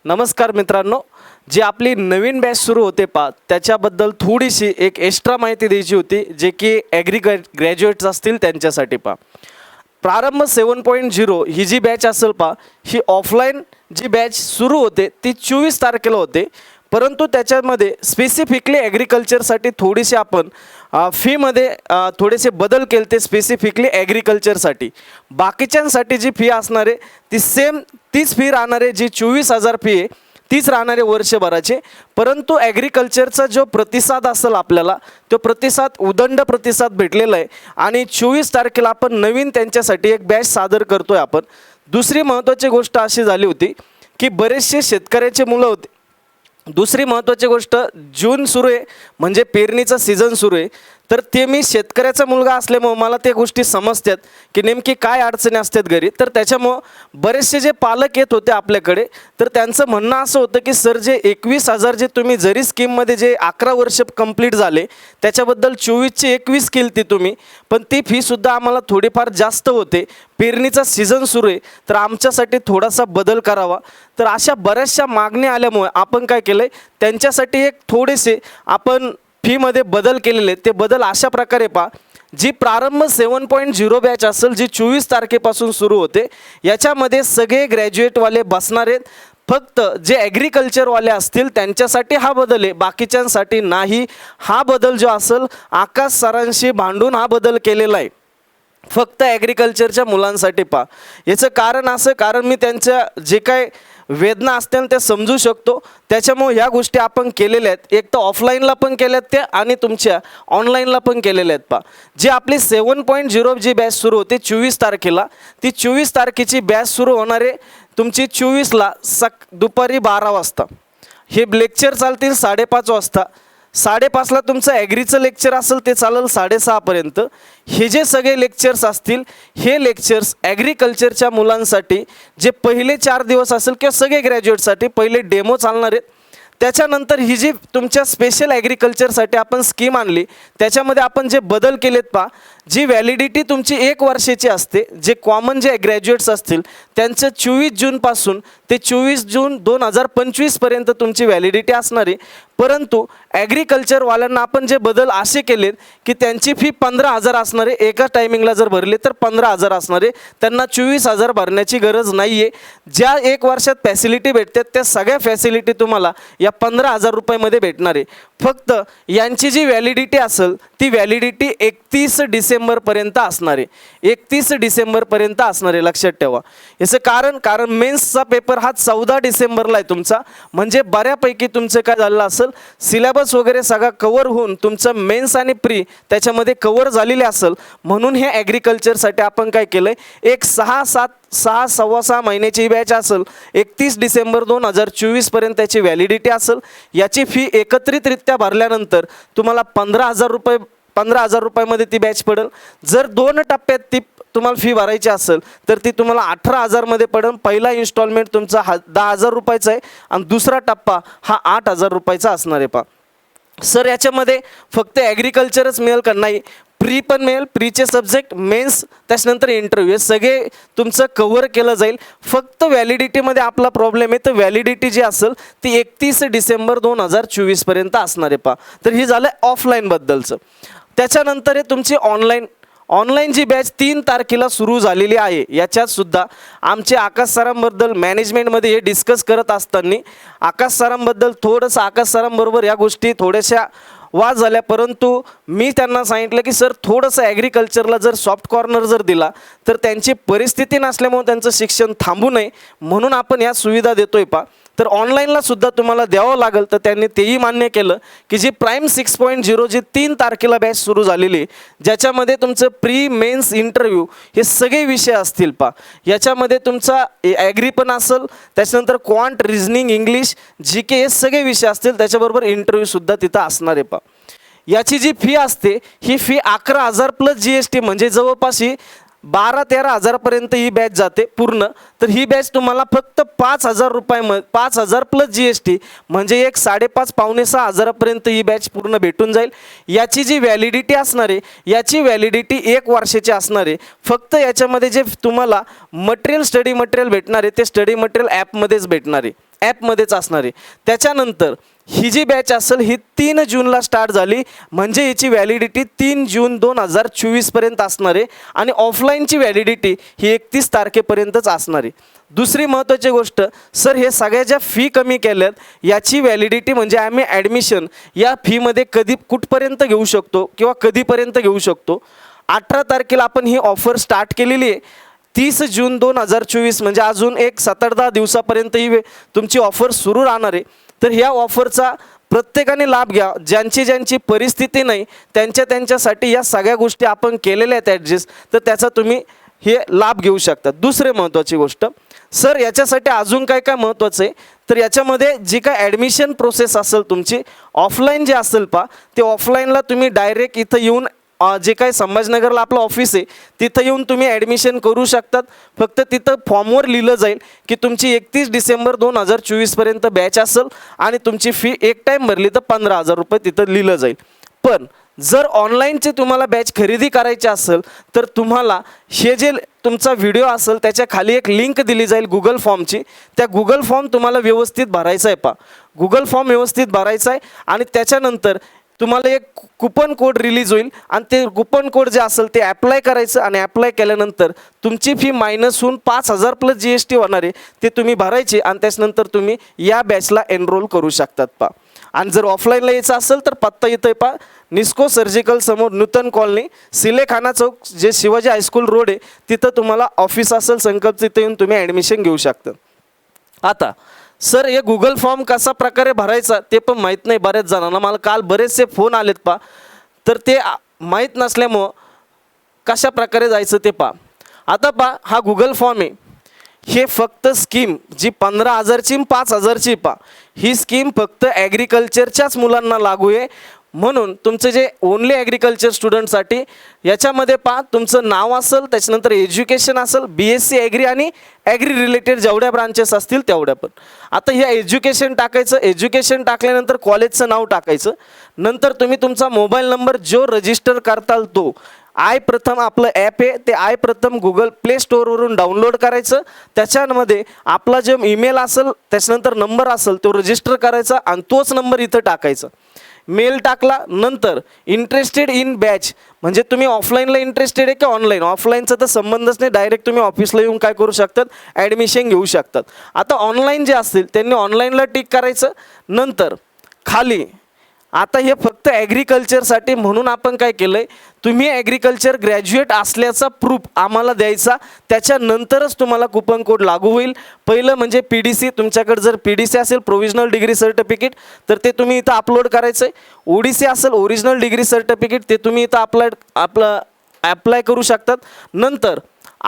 नमस्कार मित्रांनो, जी आपली नवीन बॅच सुरू होते त्याच्याबद्दल थोडीशी एक एक्स्ट्रा माहिती द्यायची होती, जे की ग्रॅज्युएट्स असतील त्यांच्यासाठी प्रारंभ 7.0 ही जी बॅच असेल ही ऑफलाईन जी बॅच सुरू होते ती 24 तारखेला होते, परंतु त्याच्यामध्ये स्पेसिफिकली ॲग्रिकल्चरसाठी थोडीशी आपण फीमध्ये थोडेसे बदल केले ते स्पेसिफिकली ॲग्रिकल्चरसाठी. बाकीच्यांसाठी जी फी असणार आहे ती सेम तीच फी राहणार आहे, जी 24,000 फी आहे तीच राहणार आहे वर्षभराचे. परंतु ॲग्रिकल्चरचा जो प्रतिसाद असेल आपल्याला तो प्रतिसाद उदंड प्रतिसाद भेटलेला आहे आणि 24 तारखेला आपण नवीन त्यांच्यासाठी एक बॅच सादर करतोय आपण. दुसरी महत्त्वाची गोष्ट अशी झाली होती की बरेचसे शेतकऱ्याचे मुलं होते. दुसरी महत्त्वाची गोष्ट, जून सुरू आहे म्हणजे पेरणीचा सीझन सुरू आहे, तर ते मी शेतकऱ्याचा मुलगा असल्यामुळं मला त्या गोष्टी समजतात की नेमकी काय अडचणी असतात घरी. तर त्याच्यामुळं बरेचसे जे पालक येत होते आपल्याकडे, तर त्यांचं म्हणणं असं होतं की सर, जे 21,000 जे तुम्ही जरी स्कीममध्ये जे 11 वर्ष कंप्लीट झाले त्याच्याबद्दल 24चे 21 केली ती तुम्ही, पण ती फीसुद्धा आम्हाला थोडीफार जास्त होते. पेरणीचा सीझन सुरू आहे तर आमच्यासाठी थोडासा बदल करावा. तर अशा बऱ्याचशा मागण्या आल्यामुळे आपण काय केलं आहे, त्यांच्यासाठी एक थोडेसे आपण फीमध्ये बदल केलेले. ते बदल अशा प्रकारे जी प्रारंभ 7.0 बॅच असेल जी 24 तारखेपासून सुरू होते, याच्यामध्ये सगळे ग्रॅज्युएटवाले बसणार आहेत. फक्त जे ॲग्रिकल्चरवाले असतील त्यांच्यासाठी हा बदल आहे, बाकीच्यांसाठी नाही. हा बदल जो असेल आकाश सरांशी भांडून हा बदल केलेला आहे, फक्त ॲग्रिकल्चरच्या मुलांसाठी याचं कारण असं, कारण मी त्यांच्या जे काय वेदना असतील ते समजू शकतो, त्याच्यामुळे ह्या गोष्टी आपण केलेल्या आहेत. एक तर ऑफलाईनला पण केल्यात त्या आणि तुमच्या ऑनलाईनला पण केलेल्या आहेत जी आपली 7.0 जी बॅच सुरू होते 24 तारखेला, ती 24 तारखेची बॅच सुरू होणार आहे तुमची 24ला दुपारी 12 वाजता. हे लेक्चर चालतील 5:30 वाजता. 5:30ला तुमचं ॲग्रीचं लेक्चर असेल ते चालेल 6:30पर्यंत. हे जे सगळे लेक्चर्स असतील हे लेक्चर्स ॲग्रिकल्चरच्या मुलांसाठी जे पहिले 4 दिवस असेल किंवा सगळे ग्रॅज्युएटसाठी पहिले डेमो चालणार आहेत. त्याच्यानंतर ही जी तुमच्या स्पेशल ॲग्रिकल्चरसाठी आपण स्कीम आणली त्याच्यामध्ये आपण जे बदल केलेत जी व्हॅलिडिटी तुमची 1 वर्षाची असते, जे कॉमन जे ग्रॅज्युएट्स असतील त्यांचं 24 जूनपासून ते 24 जून 2025पर्यंत तुमची व्हॅलिडिटी असणार आहे. परंतु ॲग्रिकल्चरवाल्यांना आपण जे बदल असे केलेत की त्यांची फी 15,000 असणार आहे. एका टायमिंगला जर भरले तर 15,000 असणार आहे, त्यांना 24,000 भरण्याची गरज नाही आहे. ज्या 1 वर्षात फॅसिलिटी भेटतात त्या सगळ्या फॅसिलिटी तुम्हाला या 15,000 रुपयामध्ये भेटणार आहे. फक्त यांची जी व्हॅलिडिटी असेल ती व्हॅलिडिटी 31 डिसेंबरपर्यंत असणार आहे. 31 डिसेंबरपर्यंत असणार आहे, लक्षात ठेवा. याचं कारण मेन्सचा पेपर हा 14 डिसेंबरला आहे तुमचा, म्हणजे बऱ्यापैकी तुमचं काय झालं असेल, सिलेबस वगैरे सगळा कवर होऊन तुमचं मेन्स आणि प्री त्याच्यामध्ये कवर झालेले असेल. म्हणून हे ॲग्रिकल्चरसाठी आपण काय केलं आहे, एक 6-6.25 महिन्याची बॅच असेल. 31 डिसेंबर 2024पर्यंत त्याची व्हॅलिडिटी असेल. याची फी एकत्रितरित्या भरल्यानंतर तुम्हाला 15,000 रुपयामध्ये ती बॅच पडेल. जर 2 टप्प्यात ती तुम्हाला फी भरायची असेल तर ती तुम्हाला 18,000मध्ये पडेल. पहिला इन्स्टॉलमेंट तुमचा 10,000 रुपयाचा आहे आणि दुसरा टप्पा हा 8,000 रुपयाचा असणार आहे सर, याच्यामध्ये फक्त ॲग्रिकल्चरच मिळेल का? नाही, प्री पण मिळेल. प्रीचे सब्जेक्ट, मेन्स, त्याच्यानंतर इंटरव्ह्यू, हे सगळे तुमचं कव्हर केलं जाईल. फक्त व्हॅलिडिटीमध्ये आपला प्रॉब्लेम आहे, तर व्हॅलिडिटी जी असेल ती 31 डिसेंबर 2024पर्यंत असणार आहे तर हे झालं ऑफलाईनबद्दलचं. त्याच्यानंतर आहे तुमची ऑनलाईन जी बॅच 3 तारखेला सुरू झालेली आहे. याच्यात सुद्धा आमचे आकाश सरांबद्दल मॅनेजमेंटमध्ये हे डिस्कस करत असताना आकाश सरांबद्दल थोडंसं आकाश सरांबरोबर या गोष्टी थोड्याशा वाद झाल्या, परंतु मी त्यांना सांगितलं की सर, थोडंसं ॲग्रिकल्चरला जर सॉफ्ट कॉर्नर जर दिला तर त्यांची परिस्थिती नसल्यामुळे त्यांचं शिक्षण थांबू नये म्हणून आपण या सुविधा देतोय तर ऑनलाईनला सुद्धा तुम्हाला द्यावं लागेल. तर त्यांनी तेही मान्य केलं की जी प्राईम 6.0 जी 3 तारखेला बॅच सुरू झालेली आहे, ज्याच्यामध्ये तुमचं प्री, मेन्स, इंटरव्ह्यू हे सगळे विषय असतील याच्यामध्ये तुमचा ॲग्री पण असेल, त्याच्यानंतर क्वांट, रिझनिंग, इंग्लिश, GK हे सगळे विषय असतील. त्याच्याबरोबर इंटरव्ह्यूसुद्धा तिथं असणार आहे याची जी फी असते ही फी 11,000 प्लस GST, म्हणजे जवळपास 12-13 हजारापर्यंत ही बॅच जाते पूर्ण. तर ही बॅच तुम्हाला फक्त 5,000 रुपयामध्ये 5,000 प्लस GST म्हणजे एक 5.5-6 हजारापर्यंत ही बॅच पूर्ण भेटून जाईल. याची जी व्हॅलिडिटी असणार आहे याची व्हॅलिडिटी 1 वर्षाची असणार आहे. फक्त याच्यामध्ये जे तुम्हाला स्टडी मटेरियल भेटणार आहे ते स्टडी मटेरियल ॲपमध्येच भेटणार आहे. ॲपमध्येच असणार आहे. त्याच्यानंतर ही जी बॅच असेल ही 3 जूनला स्टार्ट झाली, म्हणजे याची व्हॅलिडिटी 3 जून 2024पर्यंत असणार आहे आणि ऑफलाईनची व्हॅलिडिटी ही 31 तारखेपर्यंतच असणार आहे. दुसरी महत्त्वाची गोष्ट, सर हे सगळ्या ज्या फी कमी केल्यात याची व्हॅलिडिटी म्हणजे आम्ही ॲडमिशन या फीमध्ये कधी कुठपर्यंत घेऊ शकतो किंवा कधीपर्यंत घेऊ शकतो. 18 तारखेला आपण ही ऑफर स्टार्ट केलेली आहे. 30 जून 2024 म्हणजे अजून एक 7-10 दिवसापर्यंत ही तुमची ऑफर सुरू राहणार आहे. तर ह्या ऑफरचा प्रत्येकाने लाभ घ्या. ज्यांची परिस्थिती नाही त्यांच्यासाठी या सगळ्या गोष्टी आपण केलेल्या आहेत ॲडजस्ट, तर त्याचा तुम्ही हे लाभ घेऊ शकता. दुसरी महत्त्वाची गोष्ट, सर याच्यासाठी अजून काय काय महत्त्वाचं आहे, तर याच्यामध्ये जी काय ॲडमिशन प्रोसेस असेल तुमची ऑफलाईन जे असेल ते ऑफलाईनला तुम्ही डायरेक्ट इथं येऊन जे काही संभाजीनगरला आपलं ऑफिस आहे तिथं येऊन तुम्ही ॲडमिशन करू शकतात. फक्त तिथं फॉर्मवर लिहिलं जाईल की तुमची 31 डिसेंबर 2024पर्यंत बॅच असेल आणि तुमची फी एक टाईम भरली तर 15,000 रुपये तिथं लिहिलं जाईल. पण जर ऑनलाईनचे तुम्हाला बॅच खरेदी करायची असेल तर तुम्हाला हे जे तुमचा व्हिडिओ असेल त्याच्या खाली एक लिंक दिली जाईल गुगल फॉर्मची. त्या गुगल फॉर्म तुम्हाला व्यवस्थित भरायचा आहे. गुगल फॉर्म व्यवस्थित भरायचा आहे आणि त्याच्यानंतर तुम्हाला एक कुपन कोड रिलीज होईल आणि ते कुपन कोड जे असेल ते ॲप्लाय करायचं आणि ॲप्लाय केल्यानंतर तुमची फी मायनस होऊन 5,000 प्लस GST होणार आहे ते तुम्ही भरायचे आणि त्याच्यानंतर तुम्ही या बॅचला एनरोल करू शकतात. आणि जर ऑफलाईनला यायचं असेल तर पत्ता इथं निस्को सर्जिकल समोर नूतन कॉलनी, सिलेखाना चौक, जे शिवाजी हायस्कूल रोड आहे तिथं तुम्हाला ऑफिस असेल संकल्प, तिथं येऊन तुम्ही ॲडमिशन घेऊ शकता. आता सर हे गुगल फॉर्म कसा प्रकारे भरायचा ते पण माहीत नाही बऱ्याच जणांना. मला काल बरेचसे फोन आलेत तर ते माहीत नसल्यामुळं कशा प्रकारे जायचं ते आता हा गुगल फॉर्म आहे. हे फक्त स्कीम जी 15,000ची 5,000ची ही स्कीम फक्त ॲग्रिकल्चरच्याच मुलांना लागू आहे. म्हणून तुमचं जे ओनली ॲग्रिकल्चर स्टुडंटसाठी याच्यामध्ये तुमचं नाव असेल, त्याच्यानंतर एज्युकेशन असेल, BSc ॲग्री आणि ॲग्री रिलेटेड जेवढ्या ब्रांचेस असतील तेवढ्या पण. आता ह्या एज्युकेशन टाकायचं, एज्युकेशन टाकल्यानंतर कॉलेजचं नाव टाकायचं, नंतर तुम्ही तुमचा मोबाईल नंबर जो रजिस्टर करताल तो प्रथम आपलं ॲप आहे ते प्रथम गुगल प्ले स्टोअरवरून डाउनलोड करायचं. त्याच्यामध्ये आपला जो ईमेल असेल त्याच्यानंतर नंबर असेल तो रजिस्टर करायचा आणि तोच नंबर इथं टाकायचा. मेल टाकला नंतर इंटरेस्टेड इन बॅच म्हणजे तुम्ही ऑफलाईनला इंटरेस्टेड आहे की ऑनलाईन, ऑफलाईनचा तर संबंधच नाही, डायरेक्ट तुम्ही ऑफिसला येऊन काय करू शकतात ॲडमिशन घेऊ शकतात. आता ऑनलाईन जे असतील त्यांनी ऑनलाईनला टिक करायचं. नंतर खाली आता हे फक्त ॲग्रिकल्चरसाठी म्हणून आपण काय केलं आहे, तुम्ही ॲग्रिकल्चर ग्रॅज्युएट असल्याचा प्रूफ आम्हाला द्यायचा, त्याच्यानंतरच तुम्हाला कुपन कोड लागू होईल. पहिलं म्हणजे PDC, तुमच्याकडे जर PDC असेल प्रोव्हिजनल डिग्री सर्टिफिकेट तर ते तुम्ही इथं अपलोड करायचं आहे. ODC असेल ओरिजिनल डिग्री सर्टिफिकेट ते तुम्ही इथं अप्लाय करू शकतात. नंतर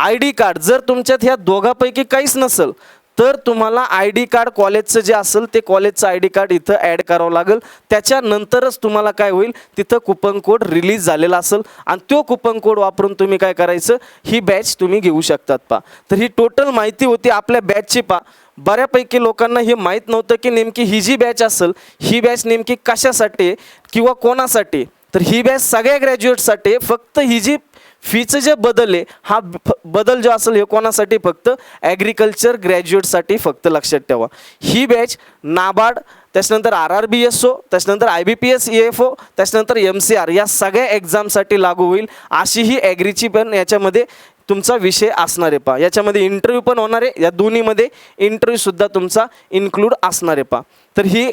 ID कार्ड, जर तुमच्यात ह्या दोघापैकी काहीच नसेल तर तुम्हाला ID कार्ड कॉलेजचं जे असेल ते कॉलेजचं ID कार्ड इथं ॲड करावं लागेल. त्याच्यानंतरच तुम्हाला काय होईल तिथं कुपन कोड रिलीज झालेला असेल आणि तो कुपन कोड वापरून तुम्ही काय करायचं ही बॅच तुम्ही घेऊ शकतात. तर ही टोटल माहिती होती आपल्या बॅचची. बऱ्यापैकी लोकांना हे माहीत नव्हतं की नेमकी ही जी बॅच असेल ही बॅच नेमकी कशासाठी किंवा कोणासाठी. तर ही बॅच सगळ्या ग्रॅज्युएटसाठी. फक्त ही जी फीचं जे बदल आहे हा बदल जो असेल हे कोणासाठी, फक्त ॲग्रिकल्चर ग्रॅज्युएटसाठी फक्त लक्षात ठेवा. ही बॅच नाबार्ड, त्याच्यानंतर RRBSO, त्याच्यानंतर IBPS EFO, त्याच्यानंतर MCR या सगळ्या एक्झामसाठी लागू होईल. अशी ही ॲग्रीची पण याच्यामध्ये तुमचा विषय असणार आहे. याच्यामध्ये इंटरव्ह्यू पण होणार आहे, या दोन्हीमध्ये इंटरव्ह्यूसुद्धा तुमचा इन्क्लूड असणार आहे. तर ही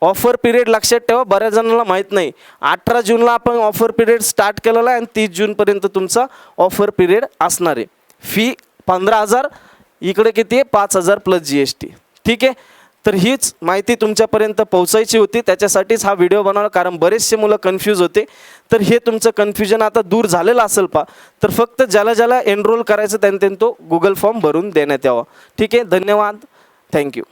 ऑफर पिरियड लक्षात ठेवा, बऱ्याच जणांना माहीत नाही. 18 जूनला आपण ऑफर पिरियड स्टार्ट केलेला आहे आणि 30 जूनपर्यंत तुमचा ऑफर पिरियड असणार आहे. फी 15,000, इकडे किती आहे 5,000 प्लस GST. ठीक आहे. तर हीच माहिती तुमच्यापर्यंत पोहोचायची होती, त्याच्यासाठीच हा व्हिडिओ बनवला, कारण बरेचसे मुलं कन्फ्यूज होते. तर हे तुमचं कन्फ्युजन आता दूर झालेलं असेल तर फक्त ज्याला एनरोल करायचं त्यांनी तो गुगल फॉर्म भरून देण्यात यावा. ठीक आहे. धन्यवाद. थँक्यू.